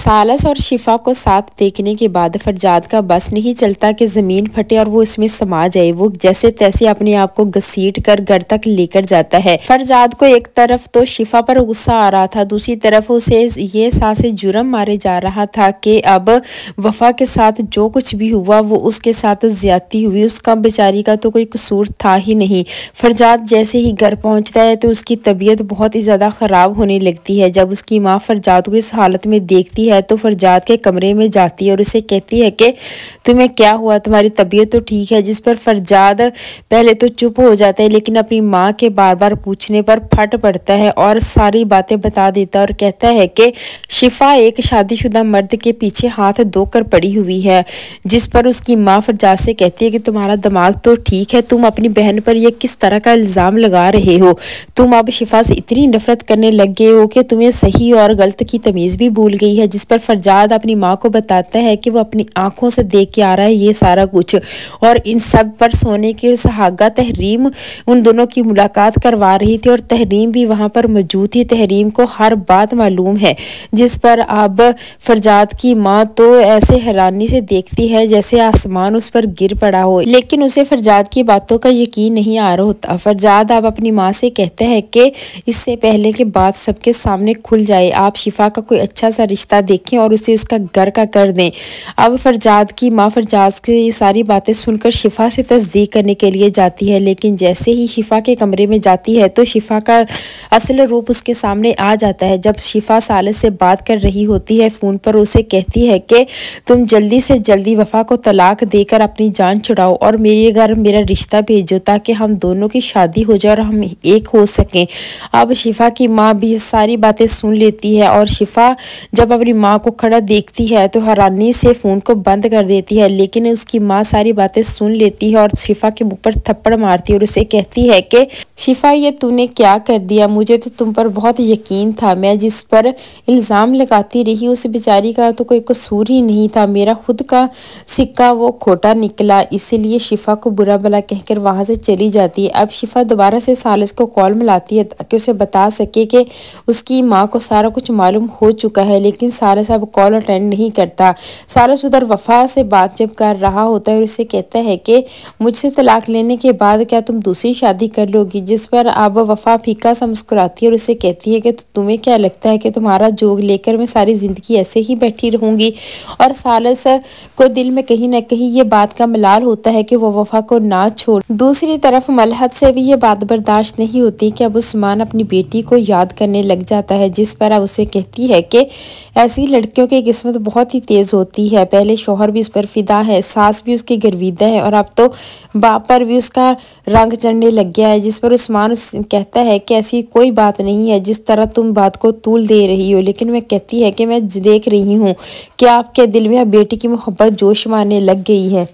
सालस और शिफा को साथ देखने के बाद फरजाद का बस नहीं चलता कि ज़मीन फटे और वो इसमें समा जाए। वो जैसे तैसे अपने आप को घसीट कर घर तक लेकर जाता है। फरजाद को एक तरफ तो शिफा पर गुस्सा आ रहा था, दूसरी तरफ उसे ये एहसास जुर्म मारे जा रहा था कि अब वफा के साथ जो कुछ भी हुआ वो उसके साथ ज्यादती हुई। उसका बेचारी का तो कोई कसूर था ही नहीं। फरजाद जैसे ही घर पहुंचता है तो उसकी तबीयत बहुत ही ज़्यादा ख़राब होने लगती है। जब उसकी माँ फरजाद को इस हालत में देखती है तो फरजाद के कमरे में जाती है और उसे कहती है कि तुम्हें क्या हुआ, तुम्हारी तबीयत तो ठीक है। जिस पर फरजाद पहले तो चुप हो जाता है, लेकिन अपनी माँ के बार बार पूछने पर फट पड़ता है और सारी बातें बता देता है और कहता है कि शिफा एक शादीशुदा मर्द के पीछे हाथ धोकर पड़ी हुई है। जिस पर उसकी माँ फरजाद से कहती है कि तुम्हारा दिमाग तो ठीक है, तुम अपनी बहन पर यह किस तरह का इल्ज़ाम लगा रहे हो। तुम अब शिफा से इतनी नफरत करने लग गए हो कि तुम्हें सही और गलत की तमीज़ भी भूल गई है। जिस पर फरजाद अपनी माँ को बताता है कि वो अपनी आंखों से देख के आ रहा है ये सारा कुछ, और इन सब पर सोने के सुहागा तहरीम उन दोनों की मुलाकात करवा रही थी और तहरीम भी वहां पर मौजूद थी। तहरीम को हर बात मालूम है। जिस पर अब फरजाद की माँ तो ऐसे हैरानी से देखती है जैसे आसमान उस पर गिर पड़ा हो, लेकिन उसे फरजाद की बातों का यकीन नहीं आ रहा होता। फरजाद अब अपनी माँ से कहता है कि इससे पहले कि बात सबके सामने खुल जाए आप शिफा का कोई अच्छा सा रिश्ता देखें और उसे उसका घर का कर दें। अब फरजाद की माँ फरजाद की ये सारी बातें सुनकर शिफा से तस्दीक करने के लिए जाती है, लेकिन जैसे ही शिफा के कमरे में जाती है तो शिफा का असल रूप उसके सामने आ जाता है। जब शिफा सालिस से बात कर रही होती है फ़ोन पर, उसे कहती है कि तुम जल्दी से जल्दी वफा को तलाक देकर अपनी जान छुड़ाओ और मेरे घर मेरा रिश्ता भेजो ताकि हम दोनों की शादी हो जाए और हम एक हो सकें। अब शिफा की माँ भी सारी बातें सुन लेती है और शिफा जब अपनी माँ को खड़ा देखती है तो हैरानी से फ़ोन को बंद कर देती है, लेकिन उसकी माँ सारी बातें सुन लेती है और शिफा के मुंह पर थप्पड़ मारती है और उसे कहती है कि शिफा ये तूने क्या कर दिया, मुझे तो तुम पर बहुत यकीन था। मैं जिस पर इल्ज़ाम लगाती रही उस बेचारी का तो कोई कसूर ही नहीं था, मेरा खुद का सिक्का वो खोटा निकला। इसीलिए शिफा को बुरा भला कहकर वहाँ से चली जाती है। अब शिफा दोबारा से सालिस को कॉल मिलाती है ताकि उसे बता सके कि उसकी माँ को सारा कुछ मालूम हो चुका है, लेकिन सालिस अब कॉल अटेंड नहीं करता। सालिस उधर वफा से बात जब कर रहा होता है और उसे कहता है कि मुझसे तलाक लेने के बाद क्या तुम दूसरी शादी कर लोगी। जिस पर अब वफा फीका सा मुस्कुराती है और उसे कहती है कि तुम्हें क्या लगता है कि तुम्हारा जोग लेकर मैं सारी ज़िंदगी ऐसे ही बैठी रहूँगी। और सालिस को दिल में कहीं ना कहीं ये बात का मलाल होता है कि वो वफा को ना छोड़। दूसरी तरफ मलहत से भी ये बात बर्दाश्त नहीं होती कि अब उस्मान अपनी बेटी को याद करने लग जाता है। जिस पर अब उसे कहती है कि ऐसी लड़कियों की किस्मत बहुत ही तेज़ होती है, पहले शोहर भी उस पर फिदा है, सास भी उसकी गर्विदा है और अब तो बाप पर भी उसका रंग चढ़ने लग गया है। जिस पर उस्मान कहता है कि ऐसी कोई बात नहीं है जिस तरह तुम बात को तूल दे रही हो, लेकिन मैं कहती है कि मैं देख रही हूँ कि आपके दिल में बेटी की मोहब्बत जोश मारने लग गई है।